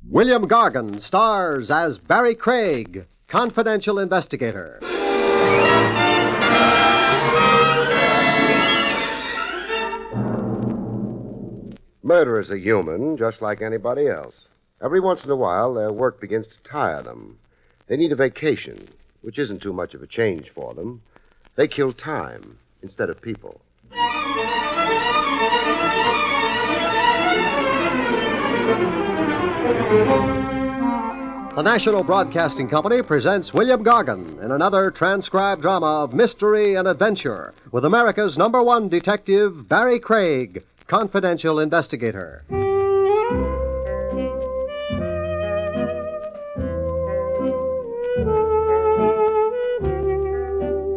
William Gargan stars as Barrie Craig, confidential investigator. Murderers are human, just like anybody else. Every once in a while, their work begins to tire them. They need a vacation, which isn't too much of a change for them. They kill time instead of people. The National Broadcasting Company presents William Gargan in another transcribed drama of mystery and adventure with America's #1 detective, Barrie Craig, confidential investigator.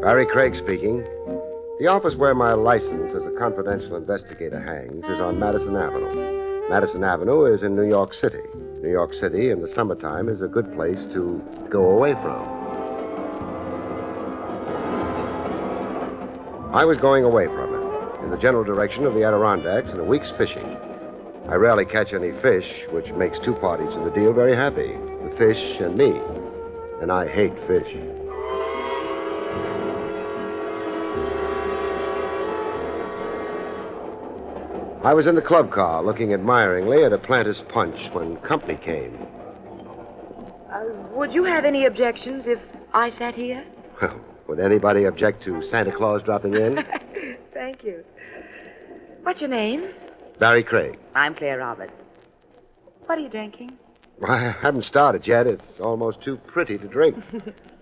Barrie Craig speaking. The office where my license as a confidential investigator hangs is on Madison Avenue. Madison Avenue is in New York City. New York City in the summertime is a good place to go away from. I was going away from it, in the general direction of the Adirondacks and a week's fishing. I rarely catch any fish, which makes two parties to the deal very happy, the fish and me. And I hate fish. I was in the club car looking admiringly at a Planter's Punch when company came. Would you have any objections if I sat here? Well, would anybody object to Santa Claus dropping in? Thank you. What's your name? Barrie Craig. I'm Claire Roberts. What are you drinking? I haven't started yet. It's almost too pretty to drink.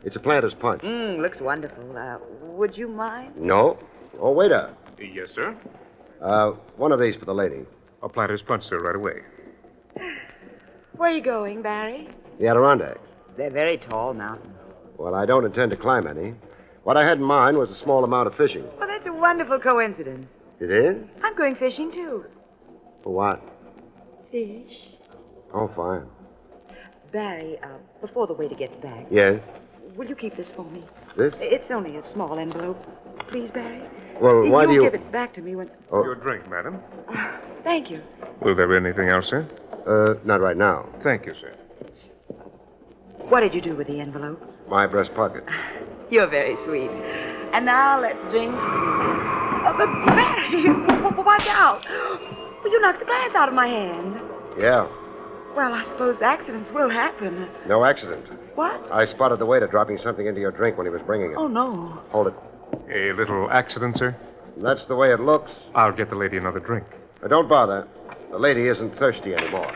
It's a Planter's Punch. Looks wonderful. Would you mind? No? Oh, waiter. Yes, sir. One of these for the lady. A Planter's Punch, sir, right away. Where are you going, Barrie? The Adirondacks. They're very tall mountains. Well, I don't intend to climb any. What I had in mind was a small amount of fishing. Well, that's a wonderful coincidence. It is? I'm going fishing, too. For what? Fish. Oh, fine. Barrie, before the waiter gets back, Yes? will you keep this for me? This? It's only a small envelope. Please, Barrie. Well, why do you... You'll give it back to me when... Oh. Your drink, madam. Thank you. Will there be anything else, sir? Not right now. Thank you, sir. What did you do with the envelope? My breast pocket. You're very sweet. And now let's drink to... Oh, but Barrie, watch out. Well, you knocked the glass out of my hand. Yeah. Well, I suppose accidents will happen. No accident. What? I spotted the waiter dropping something into your drink when he was bringing it. Oh, no. Hold it. A little accident, sir? That's the way it looks. I'll get the lady another drink. Don't bother. The lady isn't thirsty anymore.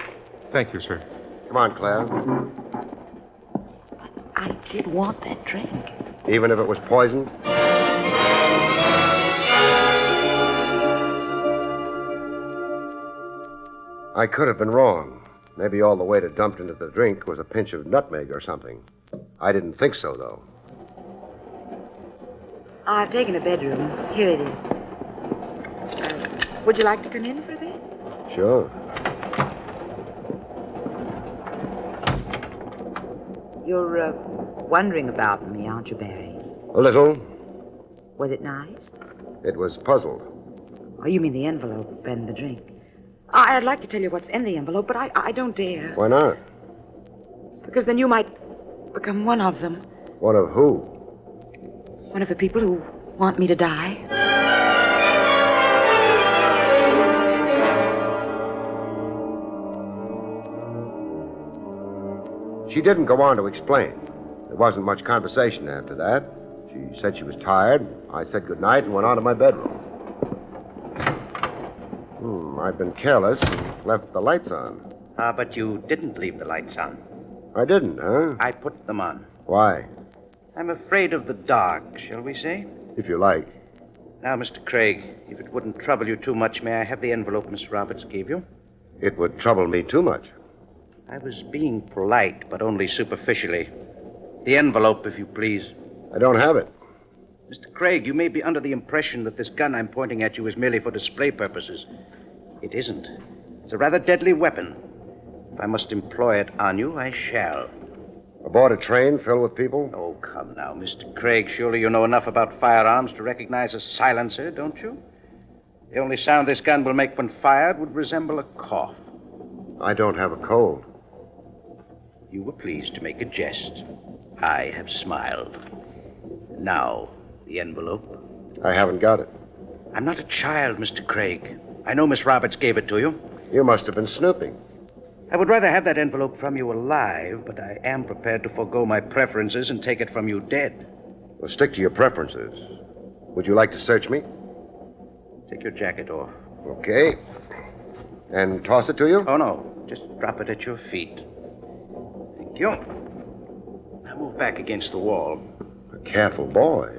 Thank you, sir. Come on, Claire. I did want that drink. Even if it was poisoned? I could have been wrong. Maybe all the waiter dumped into the drink was a pinch of nutmeg or something. I didn't think so, though. I've taken a bedroom. Here it is. Would you like to come in for a bit? Sure. You're, wondering about me, aren't you, Barrie? A little. Was it nice? It was puzzled. Oh, you mean the envelope and the drink. I'd like to tell you what's in the envelope, but I don't dare. Why not? Because then you might become one of them. One of who? One of the people who want me to die. She didn't go on to explain. There wasn't much conversation after that. She said she was tired. I said goodnight and went on to my bedroom. I've been careless and left the lights on. But you didn't leave the lights on. I didn't, huh? I put them on. Why? I'm afraid of the dark, shall we say? If you like. Now, Mr. Craig, if it wouldn't trouble you too much, may I have the envelope Miss Roberts gave you? It would trouble me too much. I was being polite, but only superficially. The envelope, if you please. I don't have it. Mr. Craig, you may be under the impression that this gun I'm pointing at you is merely for display purposes. It isn't. It's a rather deadly weapon. If I must employ it on you, I shall. Aboard a train filled with people? Oh, come now, Mr. Craig. Surely you know enough about firearms to recognize a silencer, don't you? The only sound this gun will make when fired would resemble a cough. I don't have a cold. You were pleased to make a jest. I have smiled. Now, the envelope. I haven't got it. I'm not a child, Mr. Craig. I know Miss Roberts gave it to you. You must have been snooping. I would rather have that envelope from you alive, but I am prepared to forego my preferences and take it from you dead. Well, stick to your preferences. Would you like to search me? Take your jacket off. Okay. And toss it to you? Oh, no. Just drop it at your feet. Thank you. Now move back against the wall. A careful boy.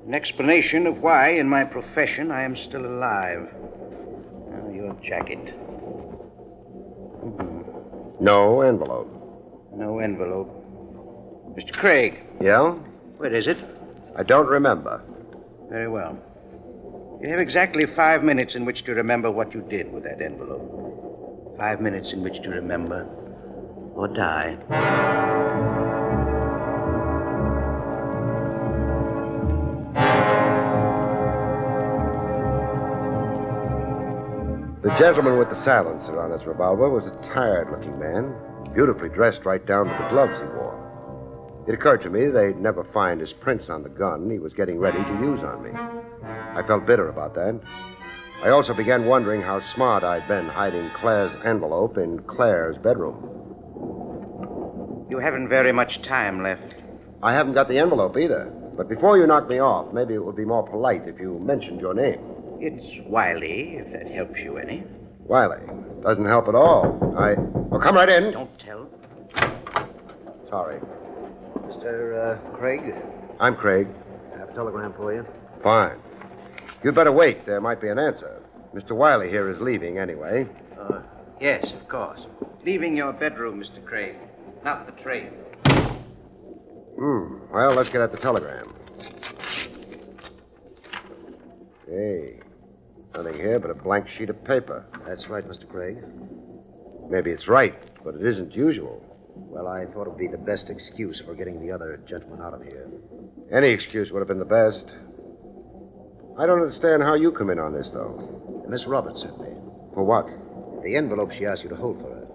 An explanation of why, in my profession, I am still alive. Now, your jacket. No envelope. No envelope. Mr. Craig. Yeah? Where is it? I don't remember. Very well. You have exactly 5 minutes in which to remember what you did with that envelope. 5 minutes in which to remember or die. The gentleman with the silencer on his revolver was a tired-looking man, beautifully dressed right down to the gloves he wore. It occurred to me they'd never find his prints on the gun he was getting ready to use on me. I felt bitter about that. I also began wondering how smart I'd been hiding Claire's envelope in Claire's bedroom. You haven't very much time left. I haven't got the envelope either. But before you knock me off, maybe it would be more polite if you mentioned your name. It's Wiley, if that helps you any. Wiley. Doesn't help at all. Well, come right in. Don't tell. Sorry. Mr. Craig? I'm Craig. I have a telegram for you. Fine. You'd better wait. There might be an answer. Mr. Wiley here is leaving anyway. Yes, of course. Leaving your bedroom, Mr. Craig. Not the train. Well, let's get at the telegram. Hey, nothing here but a blank sheet of paper. That's right, Mr. Craig. Maybe it's right, but it isn't usual. Well, I thought it would be the best excuse for getting the other gentleman out of here. Any excuse would have been the best. I don't understand how you come in on this, though. Miss Roberts sent me. For what? The envelope she asked you to hold for her.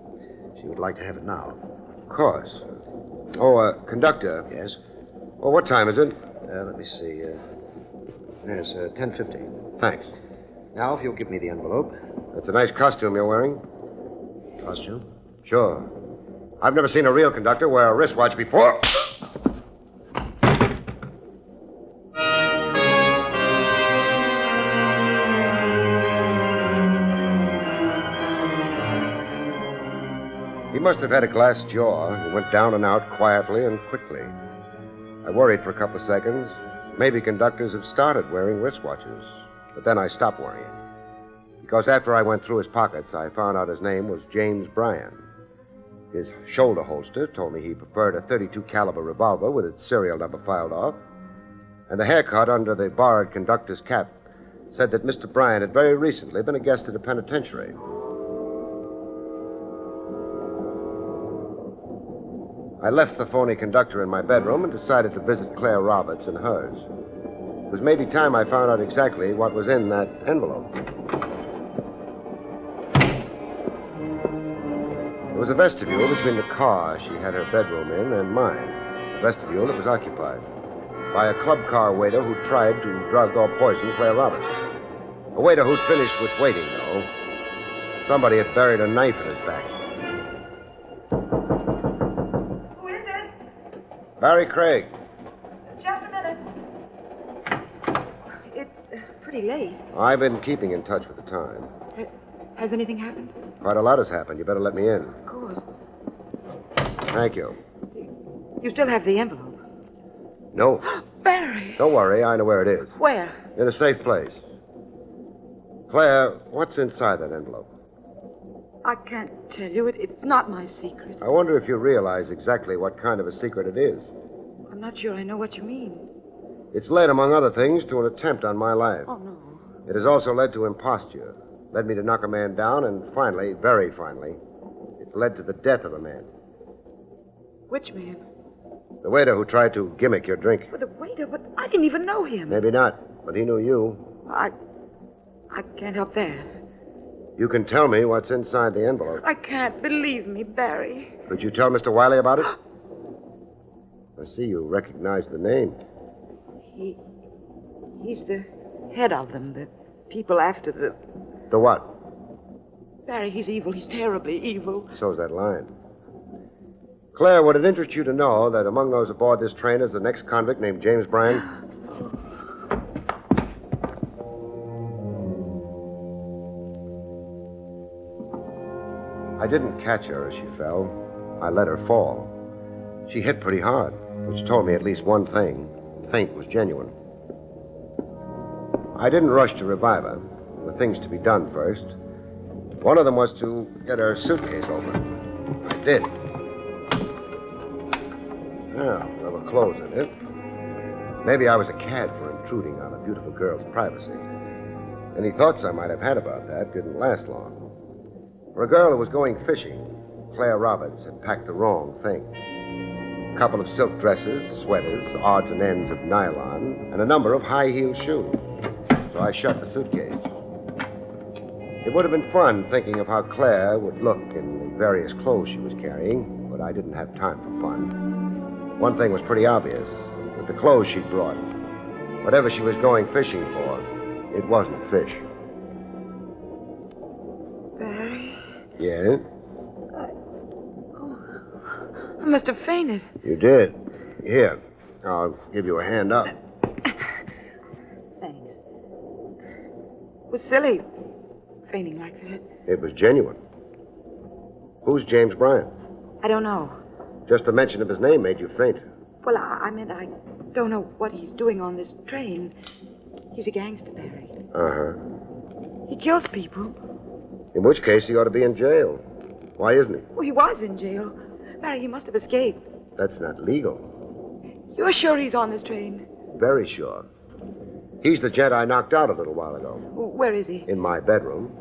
She would like to have it now. Of course. Oh, conductor. Yes? Well, what time is it? Let me see. Yes, 10:50. Thanks. Now, if you'll give me the envelope. That's a nice costume you're wearing. Costume? Sure. I've never seen a real conductor wear a wristwatch before. He must have had a glass jaw. He went down and out quietly and quickly. I worried for a couple of seconds. Maybe conductors have started wearing wristwatches. But then I stopped worrying. Because after I went through his pockets, I found out his name was James Bryan. His shoulder holster told me he preferred a .32 caliber revolver with its serial number filed off. And the haircut under the borrowed conductor's cap said that Mr. Bryan had very recently been a guest at a penitentiary. I left the phony conductor in my bedroom and decided to visit Claire Roberts in hers. It was maybe time I found out exactly what was in that envelope. There was a vestibule between the car she had her bedroom in and mine. A vestibule that was occupied by a club car waiter who tried to drug or poison Claire Roberts. A waiter who'd finished with waiting, though. Somebody had buried a knife in his back. Who is it? Barrie Craig. Just a minute. It's pretty late. I've been keeping in touch with the time. Has anything happened? Quite a lot has happened. You better let me in. Of course. Thank you. You still have the envelope. No. Barrie! Don't worry. I know where it is. Where? In a safe place. Claire, what's inside that envelope? I can't tell you. It's not my secret. I wonder if you realize exactly what kind of a secret it is. I'm not sure I know what you mean. It's led, among other things, to an attempt on my life. Oh, no. It has also led to imposture. Led me to knock a man down, and finally, very finally, it's led to the death of a man. Which man? The waiter who tried to gimmick your drink. Well, the waiter, but I didn't even know him. Maybe not, but he knew you. I can't help that. You can tell me what's inside the envelope. I can't. Believe me, Barry. Could you tell Mr. Wiley about it? I see you recognize the name. He's the head of them, the people after the... The what? Barry, he's evil. He's terribly evil. So's that line. Claire, would it interest you to know that among those aboard this train is the next convict named James Bryan? I didn't catch her as she fell. I let her fall. She hit pretty hard, which told me at least one thing. The feint was genuine. I didn't rush to revive her. There were things to be done first. One of them was to get her suitcase open. I did. Now, there were clothes in it. Maybe I was a cad for intruding on a beautiful girl's privacy. Any thoughts I might have had about that didn't last long. For a girl who was going fishing, Claire Roberts had packed the wrong thing. A couple of silk dresses, sweaters, odds and ends of nylon, and a number of high-heel shoes. So I shut the suitcase. It would have been fun thinking of how Claire would look in the various clothes she was carrying, but I didn't have time for fun. One thing was pretty obvious. With the clothes she'd brought, whatever she was going fishing for, it wasn't fish. Barry? Yeah? I must have fainted. You did. Here, I'll give you a hand up. Thanks. It was silly, fainting like that. It was genuine. Who's James Bryan? I don't know. Just the mention of his name made you faint. Well, I meant I don't know what he's doing on this train. He's a gangster, Barry. Uh-huh. He kills people. In which case, he ought to be in jail. Why isn't he? Well, he was in jail. Barry, he must have escaped. That's not legal. You're sure he's on this train? Very sure. He's the gent I knocked out a little while ago. Where is he? In my bedroom.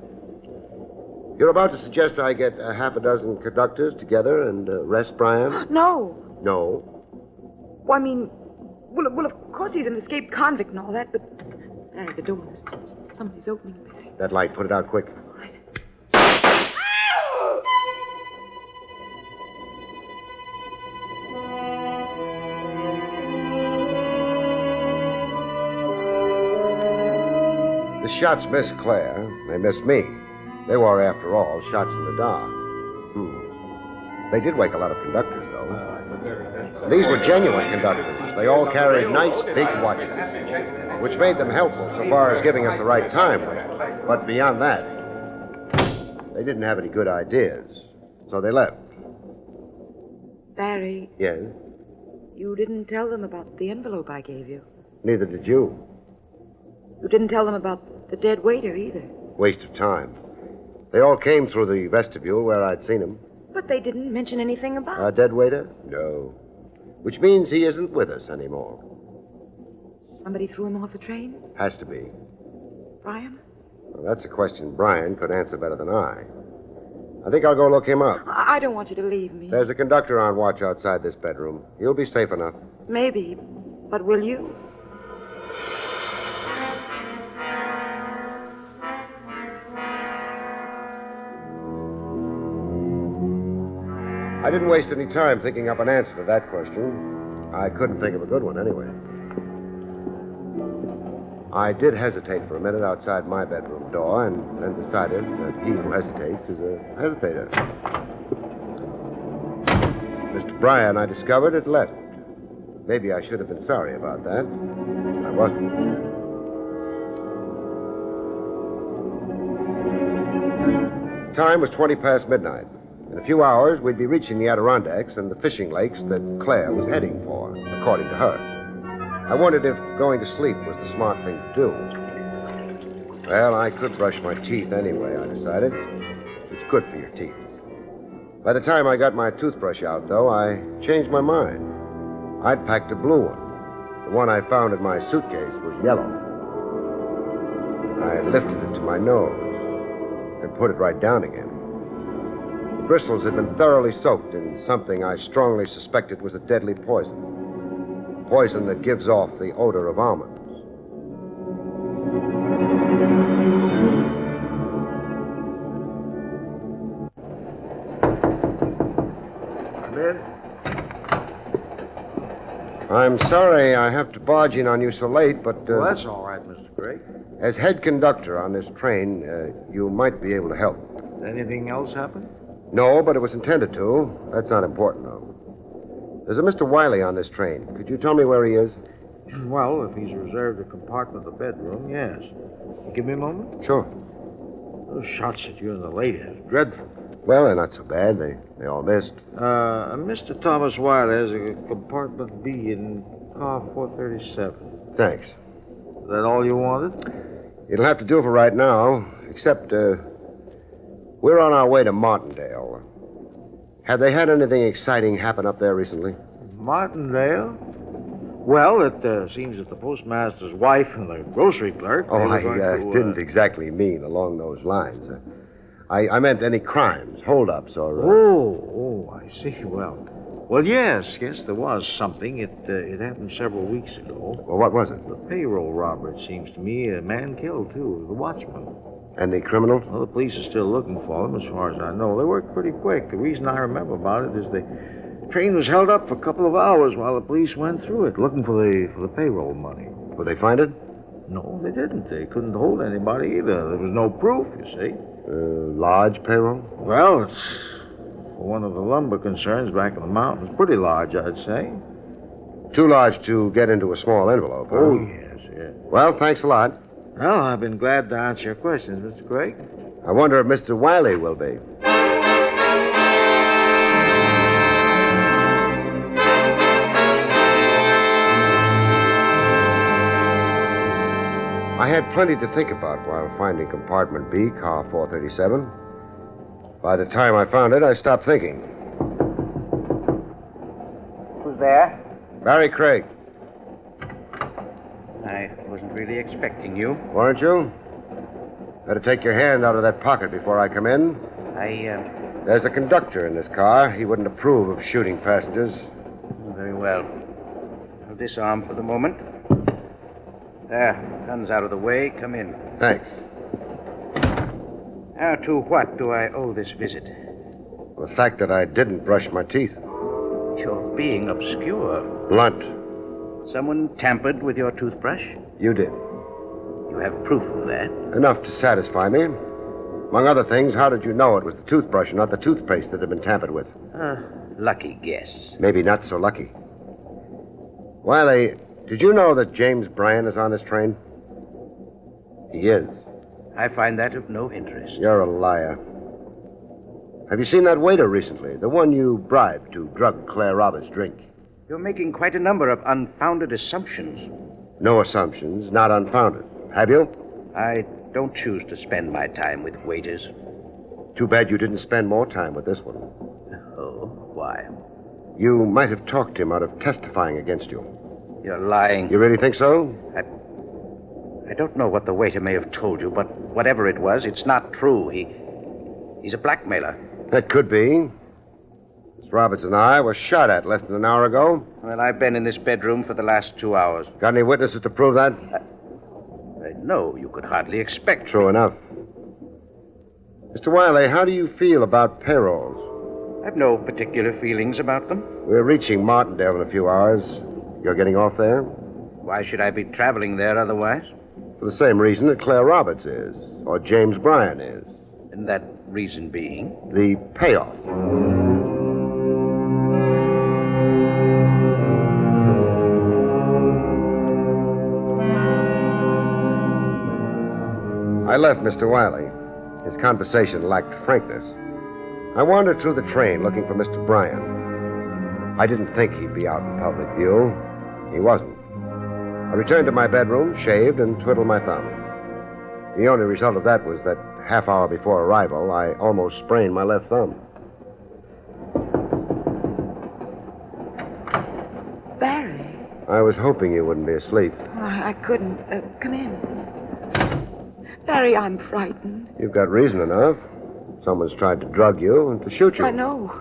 You're about to suggest I get a half a dozen conductors together and arrest Bryan? No. No. Well, I mean, well, of course he's an escaped convict and all that, but... Barry, the door. Somebody's opening it, Barry. That light, put it out quick. The shots missed Claire. They missed me. They were, after all, shots in the dark. They did wake a lot of conductors, though. These were genuine conductors. They all carried nice, big watches, which made them helpful so far as giving us the right time. But beyond that, they didn't have any good ideas. So they left. Barry. Yes? You didn't tell them about the envelope I gave you. Neither did you. You didn't tell them about the dead waiter either. Waste of time. They all came through the vestibule where I'd seen him. But they didn't mention anything about Our dead waiter? No. Which means he isn't with us anymore. Somebody threw him off the train? Has to be. Bryan? Well, that's a question Bryan could answer better than I think I'll go look him up. I don't want you to leave me. There's a conductor on watch outside this bedroom. You'll be safe enough. Maybe. But will you? I didn't waste any time thinking up an answer to that question. I couldn't think of a good one anyway. I did hesitate for a minute outside my bedroom door and then decided that he who hesitates is a hesitator. Mr. Bryan, I discovered, had left. Maybe I should have been sorry about that. I wasn't. Time was 20 past midnight. In a few hours, we'd be reaching the Adirondacks and the fishing lakes that Claire was heading for, according to her. I wondered if going to sleep was the smart thing to do. Well, I could brush my teeth anyway, I decided. It's good for your teeth. By the time I got my toothbrush out, though, I changed my mind. I'd packed a blue one. The one I found in my suitcase was yellow. I lifted it to my nose and put it right down again. The bristles had been thoroughly soaked in something I strongly suspected was a deadly poison. Poison that gives off the odor of almonds. in. I'm sorry I have to barge in on you so late, but... Well, that's all right, Mr. Craig. As head conductor on this train, you might be able to help. Anything else happen? No, but it was intended to. That's not important, though. There's a Mr. Wiley on this train. Could you tell me where he is? Well, if he's reserved a compartment of the bedroom, yes. Give me a moment. Sure. Those shots at you and the lady is dreadful. Well, they're not so bad. They all missed. Mr. Thomas Wiley has a compartment B in car 437. Thanks. Is that all you wanted? It'll have to do for right now, except, we're on our way to Martindale. Have they had anything exciting happen up there recently? Martindale? Well, it seems that the postmaster's wife and the grocery clerk... Oh, I didn't exactly mean along those lines. I meant any crimes, holdups, or... I see. Well, yes, there was something. It happened several weeks ago. Well, what was it? The payroll robber, it seems to me. A man killed, too, the watchman. And the criminal? Well, the police are still looking for them, as far as I know. They worked pretty quick. The reason I remember about it is the train was held up for a couple of hours while the police went through it, looking for the payroll money. Will they find it? No, they didn't. They couldn't hold anybody either. There was no proof, you see. Large payroll? Well, it's for one of the lumber concerns back in the mountains. Pretty large, I'd say. Too large to get into a small envelope, huh? Oh, yes. Well, thanks a lot. Well, I've been glad to answer your questions, Mr. Craig. I wonder if Mr. Wiley will be. I had plenty to think about while finding compartment B, car 437. By the time I found it, I stopped thinking. Who's there? Barrie Craig. I wasn't really expecting you. Weren't you? Better take your hand out of that pocket before I come in. There's a conductor in this car. He wouldn't approve of shooting passengers. Very well. I'll disarm for the moment. There, gun's out of the way. Come in. Thanks. Now, to what do I owe this visit? The fact that I didn't brush my teeth. You're being obscure. Blunt. Someone tampered with your toothbrush? You did. You have proof of that? Enough to satisfy me. Among other things, how did you know it was the toothbrush and not the toothpaste that had been tampered with? Lucky guess. Maybe not so lucky. Wiley, did you know that James Bryan is on this train? He is. I find that of no interest. You're a liar. Have you seen that waiter recently? The one you bribed to drug Claire Roberts' drink? You're making quite a number of unfounded assumptions. No assumptions, not unfounded. Have you? I don't choose to spend my time with waiters. Too bad you didn't spend more time with this one. Oh, why? You might have talked him out of testifying against you. You're lying. You really think so? I don't know what the waiter may have told you, but whatever it was, it's not true. He's a blackmailer. That could be. Miss Roberts and I were shot at less than an hour ago. Well, I've been in this bedroom for the last 2 hours. Got any witnesses to prove that? No, you could hardly expect. True enough. Mr. Wiley, how do you feel about payrolls? I've no particular feelings about them. We're reaching Martindale in a few hours. You're getting off there? Why should I be traveling there otherwise? For the same reason that Claire Roberts is, or James Bryan is. And that reason being? The payoff. I left Mr. Wiley. His conversation lacked frankness. I wandered through the train looking for Mr. Bryan. I didn't think he'd be out in public view. He wasn't. I returned to my bedroom, shaved, and twiddled my thumb. The only result of that was that half hour before arrival, I almost sprained my left thumb. Barrie. I was hoping you wouldn't be asleep. Oh, I couldn't. Come in. Barrie, I'm frightened. You've got reason enough. Someone's tried to drug you and to shoot you. I know.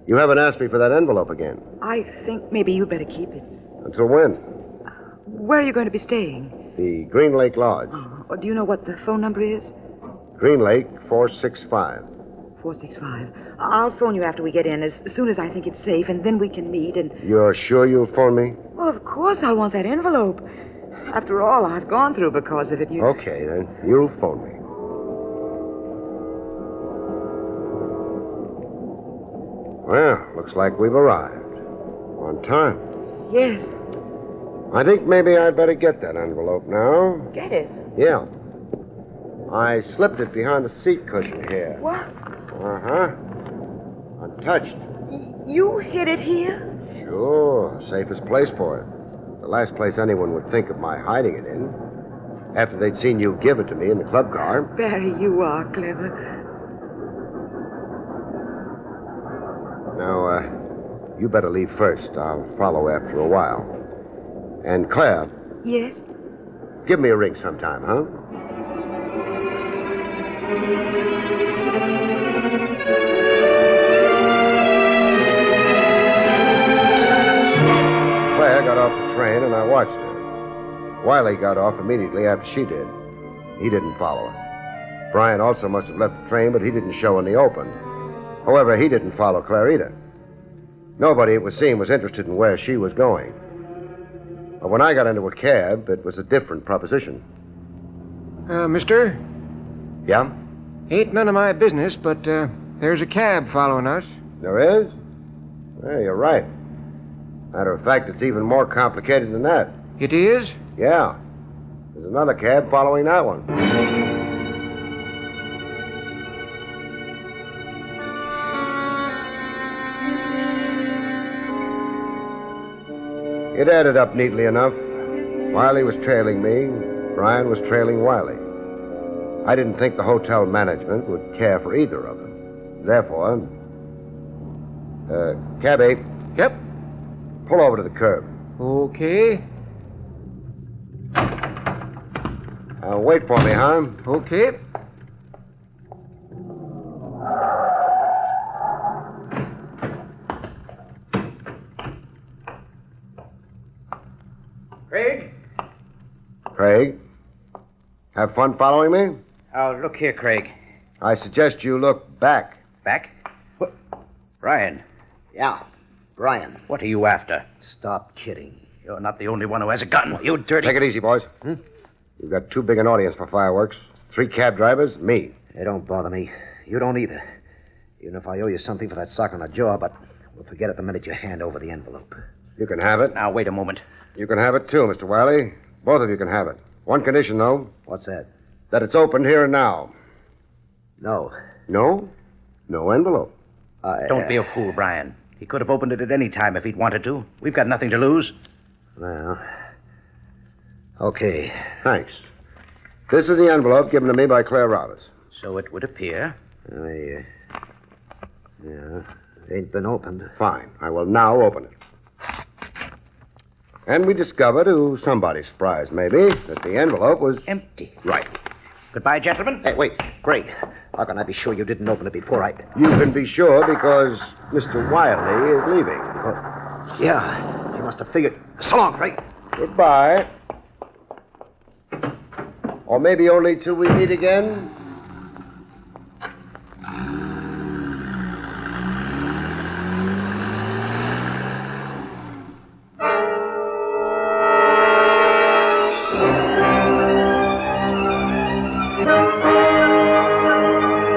You haven't asked me for that envelope again. I think maybe you'd better keep it. Until when? Where are you going to be staying? The Green Lake Lodge. Do you know what the phone number is? Green Lake 465. 465. I'll phone you after we get in, as soon as I think it's safe, and then we can meet and... You're sure you'll phone me? Well, of course I'll want that envelope. After all I've gone through because of it, you... Okay, then. You'll phone me. Well, looks like we've arrived. On time. Yes. I think maybe I'd better get that envelope now. Get it? Yeah. I slipped it behind the seat cushion here. What? Uh-huh. Untouched. You hid it here? Sure. Safest place for it. The last place anyone would think of my hiding it in. After they'd seen you give it to me in the club car. Barry, you are clever. Now, you better leave first. I'll follow after a while. And Claire, Yes? give me a ring sometime, huh? Claire got off the train, and I watched her. Wiley got off immediately after she did. He didn't follow her. Brian also must have left the train, but he didn't show in the open. However, he didn't follow Claire either. Nobody, it would seem, was interested in where she was going. But when I got into a cab, it was a different proposition. Mister? Yeah? Ain't none of my business, but there's a cab following us. There is? Yeah, you're right. Matter of fact, it's even more complicated than that. It is? Yeah. There's another cab following that one. It added up neatly enough. Wiley was trailing me. Brian was trailing Wiley. I didn't think the hotel management would care for either of them. Therefore, cabby, Yep. pull over to the curb. Okay. Wait for me, huh? Okay. Craig? Craig, have fun following me? Oh, look here, Craig. I suggest you look back. Back? What? Brian, Yeah, Brian. what are you after? Stop kidding. You're not the only one who has a gun. You dirty... Take it easy, boys. You've got too big an audience for fireworks. 3 cab drivers, me. Hey, don't bother me. You don't either. Even if I owe you something for that sock on the jaw, but we'll forget it the minute you hand over the envelope. You can have it. Now, wait a moment. You can have it, too, Mr. Wiley. Both of you can have it. One condition, though, What's that? that it's opened here and now. No. No? No envelope. Don't be a fool, Brian. He could have opened it at any time if he'd wanted to. We've got nothing to lose. Well... Okay. Thanks. This is the envelope given to me by Claire Roberts. So it would appear. Yeah, ain't been opened. Fine. I will now open it. And we discover, to somebody's surprise, maybe, that the envelope was... Empty. Right. Goodbye, gentlemen. Hey, wait, Craig. How can I be sure you didn't open it before I... You can be sure because Mr. Wiley is leaving. Yeah, he must have figured... So long, Craig. Goodbye. Or maybe only till we meet again.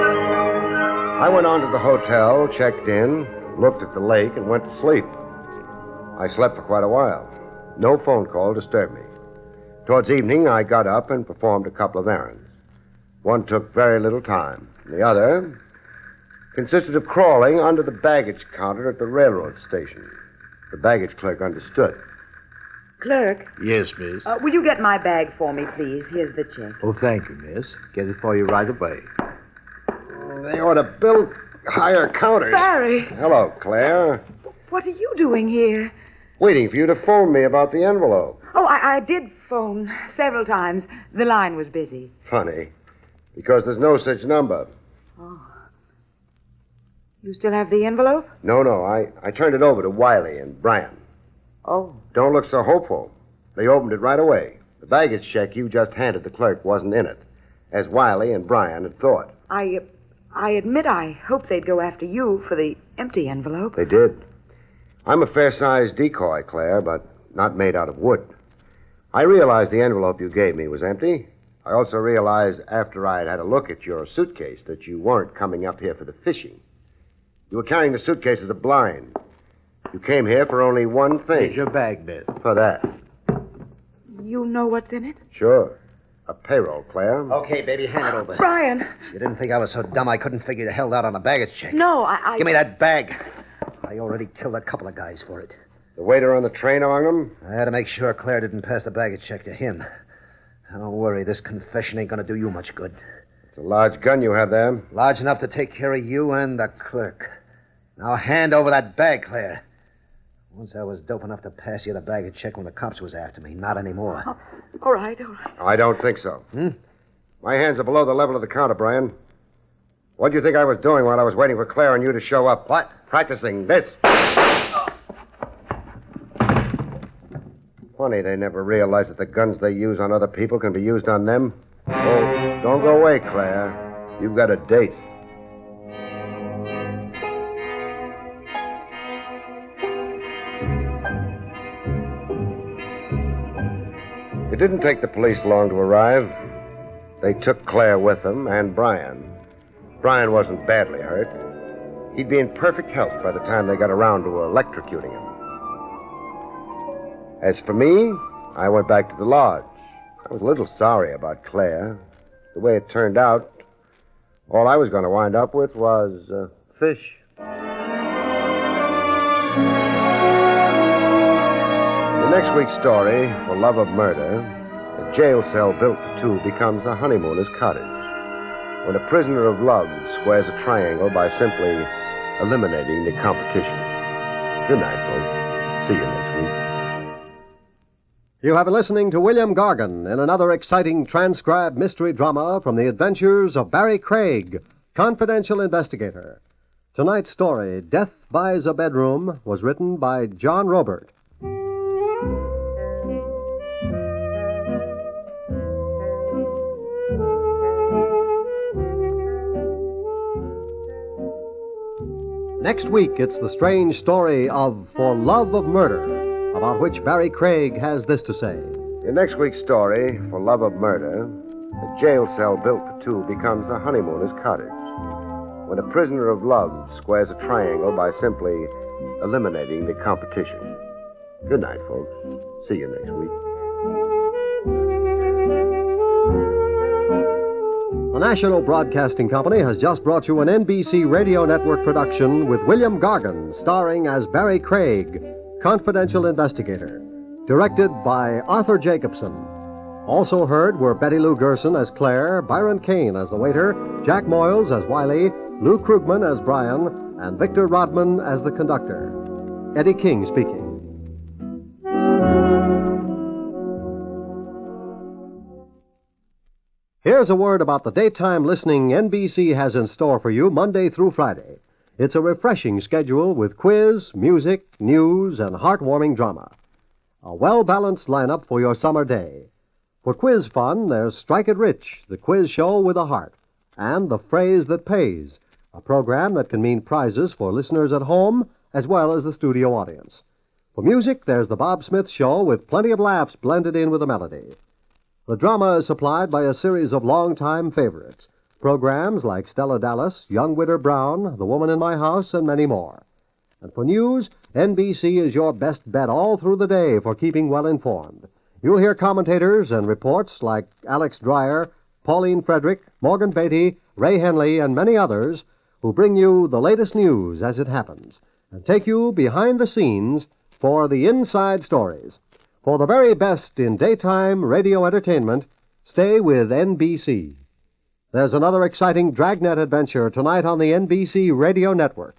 I went on to the hotel, checked in, looked at the lake, and went to sleep. I slept for quite a while. No phone call disturbed me. Towards evening, I got up and performed a couple of errands. One took very little time. The other consisted of crawling under the baggage counter at the railroad station. The baggage clerk understood. Clerk, Yes, miss. will you get my bag for me, please? Here's the check. Oh, thank you, miss. Get it for you right away. They ought to build higher counters. Barry, Hello, Claire. what are you doing here? Waiting for you to phone me about the envelope. Oh, I did phone several times. The line was busy. Funny, because there's no such number. You still have the envelope? No, I turned it over to Wiley and Brian. Oh. Don't look so hopeful. They opened it right away. The baggage check you just handed the clerk wasn't in it, as Wiley and Brian had thought. I I admit I hoped they'd go after you for the empty envelope. They did. I'm a fair-sized decoy, Claire, but not made out of wood. I realized the envelope you gave me was empty. I also realized after I had had a look at your suitcase that you weren't coming up here for the fishing. You were carrying the suitcase as a blind. You came here for only one thing. Here's your bag, Bill. For that. You know what's in it? Sure. A payroll, Claire. Okay, baby, hand it over. Brian. You didn't think I was so dumb I couldn't figure you held out on a baggage check. No, I... Give me that bag. I already killed a couple of guys for it. The waiter on the train among them? I had to make sure Claire didn't pass the baggage check to him. Don't worry, this confession ain't gonna do you much good. It's a large gun you have there. Large enough to take care of you and the clerk. Now hand over that bag, Claire. Once I was dope enough to pass you the baggage check when the cops was after me. Not anymore. Oh, all right. I don't think so. My hands are below the level of the counter, Brian. What do you think I was doing while I was waiting for Claire and you to show up? What? Practicing this. Funny they never realize that the guns they use on other people can be used on them. Oh, don't go away, Claire. You've got a date. It didn't take the police long to arrive. They took Claire with them and Brian. Brian wasn't badly hurt. He'd be in perfect health by the time they got around to electrocuting him. As for me, I went back to the lodge. I was a little sorry about Claire. The way it turned out, all I was going to wind up with was fish. The next week's story, For Love of Murder, a jail cell built for two becomes a honeymooners' cottage. When a prisoner of love squares a triangle by simply eliminating the competition. Good night, folks. See you next week. You have been listening to William Gargan in another exciting transcribed mystery drama from the adventures of Barrie Craig, confidential investigator. Tonight's story, Death Buys a Bedroom, was written by John Robert. Next week, it's the strange story of For Love of Murder, about which Barrie Craig has this to say. In next week's story, For Love of Murder, a jail cell built for two becomes a honeymooners' cottage. When a prisoner of love squares a triangle by simply eliminating the competition. Good night, folks. See you next week. The National Broadcasting Company has just brought you an NBC Radio Network production with William Gargan, starring as Barrie Craig, confidential investigator. Directed by Arthur Jacobson. Also heard were Betty Lou Gerson as Claire, Byron Kane as the waiter, Jack Moyles as Wiley, Lou Krugman as Brian, and Victor Rodman as the conductor. Eddie King speaking. Here's a word about the daytime listening NBC has in store for you Monday through Friday. It's a refreshing schedule with quiz, music, news, and heartwarming drama. A well-balanced lineup for your summer day. For quiz fun, there's Strike It Rich, the quiz show with a heart, and The Phrase That Pays, a program that can mean prizes for listeners at home as well as the studio audience. For music, there's The Bob Smith Show with plenty of laughs blended in with a melody. The drama is supplied by a series of longtime favorites, programs like Stella Dallas, Young Widder Brown, The Woman in My House, and many more. And for news, NBC is your best bet all through the day for keeping well informed. You'll hear commentators and reports like Alex Dreyer, Pauline Frederick, Morgan Beatty, Ray Henley, and many others who bring you the latest news as it happens and take you behind the scenes for the inside stories. For the very best in daytime radio entertainment, stay with NBC. There's another exciting Dragnet adventure tonight on the NBC Radio Network.